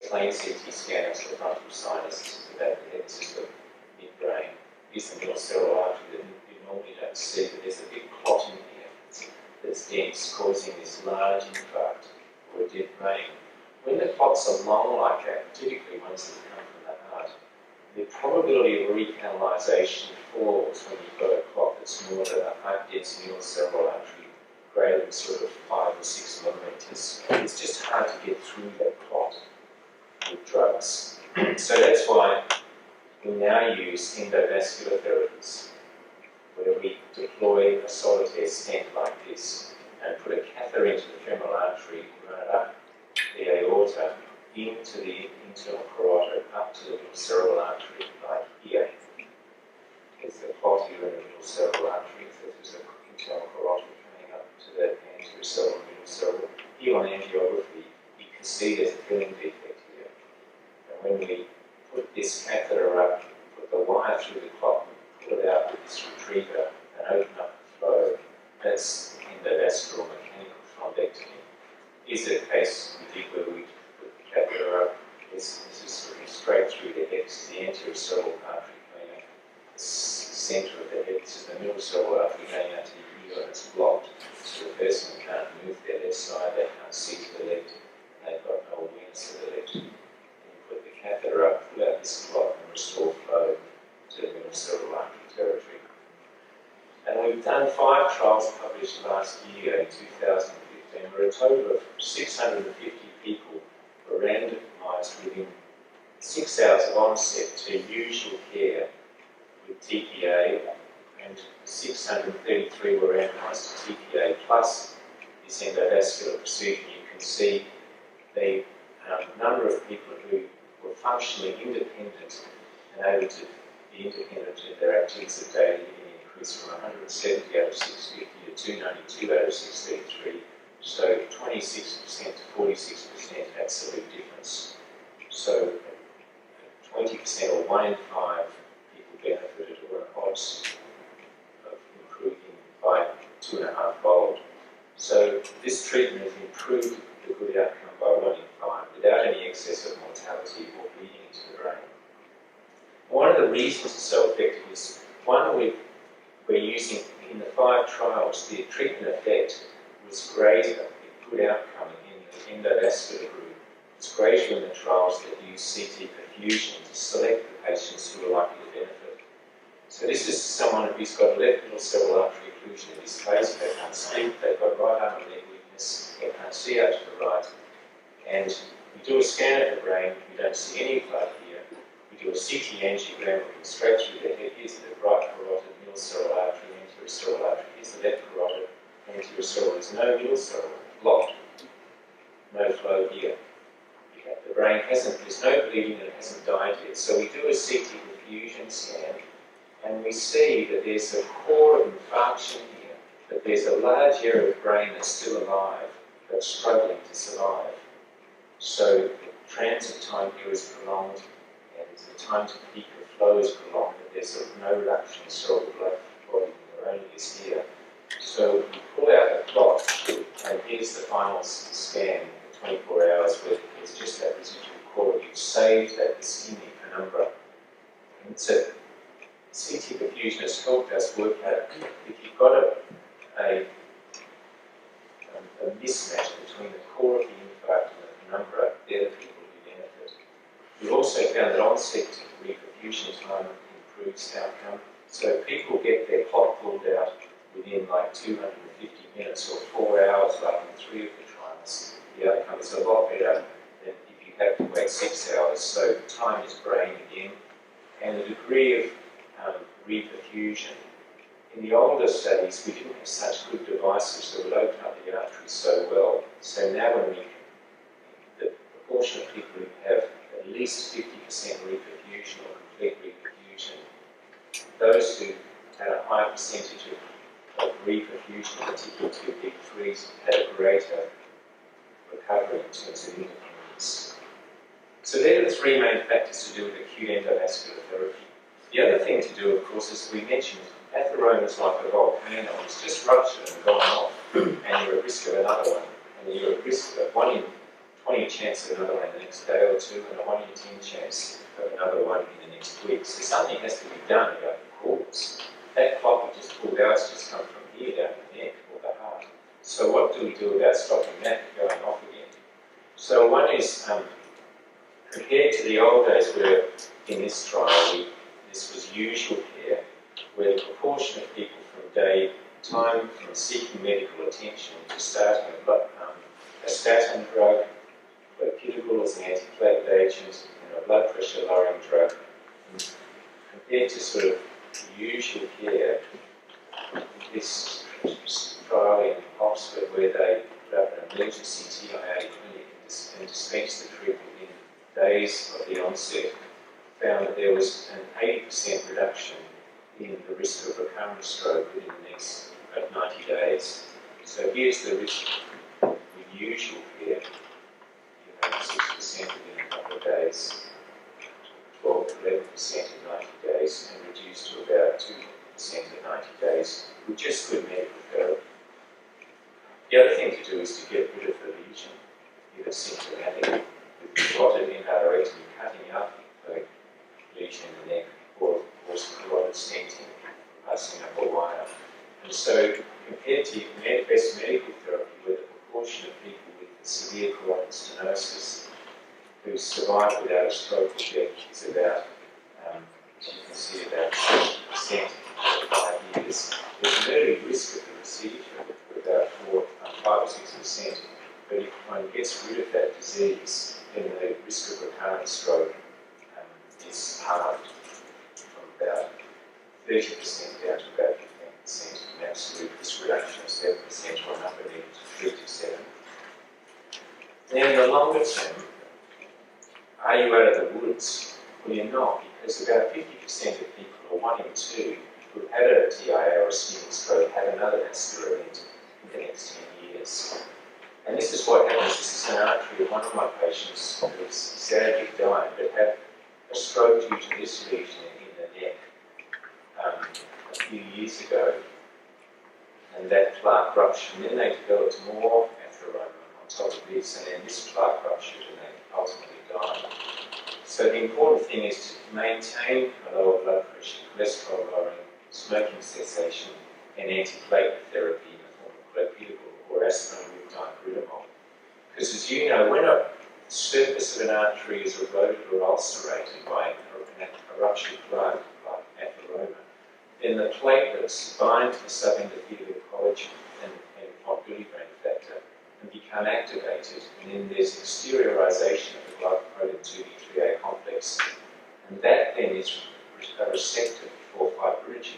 plain CT scan of the frontal sinus, the back of the head, this is the midbrain, is the middle cerebral artery that you normally don't see, but there's a big clot in here that's dense, causing this large infarct or a dead brain. When the clots are long like that, typically ones that come from the heart, the probability of recanalization falls when you've got a clot that's more than a high-dense middle cerebral artery, greater than sort of 5 or 6 millimetres. It's just hard to get through that clot with drugs. So that's why we now use endovascular therapies, where we deploy a solitaire stent like this and put a catheter into the femoral artery, run it up the aorta, into the internal carotid, up to the middle cerebral artery, like here. There's the clot here in the middle cerebral artery, so there's an internal carotid coming up to the anterior cerebral, middle cerebral. Here on angiography, you can see there's a filling defect here. And when we put this catheter up, put the wire through the clot, and pull it out with this retriever, and open up the flow, that's endovascular mechanical thrombectomy. Is a case we did where we put the catheter up. This is sort of straight through the head. This is the anterior cerebral artery going out the centre of the head. This is the middle cerebral artery going out to the ear, and it's blocked. So the person can't move their left side, they can't see to the left, and they've got no awareness of the left. And you put the catheter up, pull out this clot, and restore flow to the middle cerebral artery territory. And we've done 5 trials published last year in 2015, where a total of 650 people were randomised within 6 hours of onset to usual care with TPA, and 633 were randomised to TPA plus this endovascular procedure. You can see the number of people who were functionally independent and able to be independent in their activities of daily living increased from 170 out of 650 to 292 out of 633. So 26% to 46% absolute difference. So 20% or 1 in 5 people benefited, or an odds of improving by 2.5-fold. So this treatment has improved the good outcome by 1 in 5 without any excess of mortality or bleeding into the brain. One of the reasons it's so effective is, one, we're using in the 5 trials, the treatment effect was greater, the good outcome in the endovascular group was greater in the trials that use CT perfusion to select the patients who are likely to benefit. So this is someone who's got left middle cerebral artery occlusion in this face, they can't speak, they've got right arm and leg weakness, they can't see out to the right, and we do a scan of the brain, we don't see any blood here, we do a CT angiogram looking straight through the head, here's the right carotid, middle cerebral artery, anterior cerebral artery, here's the left carotid, anterior cerebral, there's no middle cerebral, blocked, no flow here. The brain hasn't, there's no bleeding and it hasn't died yet. So we do a CT perfusion scan and we see that there's a core of infarction here, that there's a large area of brain that's still alive, but struggling to survive. So the transit time here is prolonged and the time to peak of flow is prolonged, but there's no reduction in cerebral blood volume, there only is here. So we pull out the clot, and here's the final scan for 24 hours where there's just that residual core. You've saved that ischemic penumbra. And so CT perfusion has helped us work out if you've got a mismatch between the core of the infarct and the penumbra, they're the people who benefit. We've also found that onset reperfusion time improves outcome. So people get their clot pulled out within like 250 minutes or 4 hours, like in 3 of the trials. The outcome is a lot better than if you have to wait 6 hours. So time is brain again. And the degree of reperfusion. In the older studies, we didn't have such good devices that would open up the arteries so well. So now the proportion of people who have at least 50% reperfusion or complete reperfusion, those who had a high percentage of reperfusion, particularly to big threes, had a greater recovery in terms of independence. So they're the 3 main factors to do with acute endovascular therapy. The other thing to do, of course, as we mentioned, atheroma is like a volcano. It's just ruptured and gone off, and you're at risk of another one, and you're at risk of 1 in 20 chance of another one in the next day or two, and a 1 in 10 chance of another one in the next week. So something has to be done about the cause. That clot we just pulled out has just come from here down the neck or the heart. So what do we do about stopping that going off again? So one is, compared to the old days where in this trial this was usual care, where the proportion of people from time from seeking medical attention to starting a statin drug, clopidogrel as an antiplatelet agent, and a blood pressure lowering drug, compared to sort of usual care, this trial in Oxford where they put up an emergency TIA clinic and dispensed the treatment in days of the onset, found that there was an 80% reduction in the risk of recurrent stroke within the next 90 days. So here's the risk with usual care, 6% within a couple of days, 12 to 11% at 90 days, and reduced to about 2% at 90 days with just good medical therapy. The other thing to do is to get rid of the lesion if it's symptomatic, with carotid endarterectomy, cutting out the lesion in the neck, or carotid stenting, passing up a wire. And so, compared to best medical therapy, where the proportion of people with severe carotid stenosis who survive without a stroke or death is about, as you can see, about 20% for 5 years. There's an early risk of the procedure of about 5 or 6%, but if one gets rid of that disease, then the risk of recurrent stroke is halved from about 30% down to about 15%, an absolute risk reduction of 7% or an upper limit of 3 to 7. Now, in the longer term, are you out of the woods? Well, you're not, because about 50% of people, or 1 in 2, who've had a TIA or a ischemic stroke have another vascular event in the next 10 years. And this is what happens. This is an artery of one of my patients who's sadly died, but had a stroke due to this lesion in the neck a few years ago, and that plaque ruptured, and then they developed more atheroma on top of this, and then this plaque ruptured, and they ultimately died. So the important thing is to maintain a lower blood pressure, cholesterol lowering, smoking cessation, and antiplatelet therapy in the form of clopidogrel or aspirin with dipyridamole. Because as you know, when a surface of an artery is eroded or ulcerated by a ruptured plaque like atheroma, then the platelets bind to the subendothelial collagen and motility brain factor and become activated, and then there's exteriorization of the glycoprotein 2B3A complex, and that then is a receptor for fibrinogen.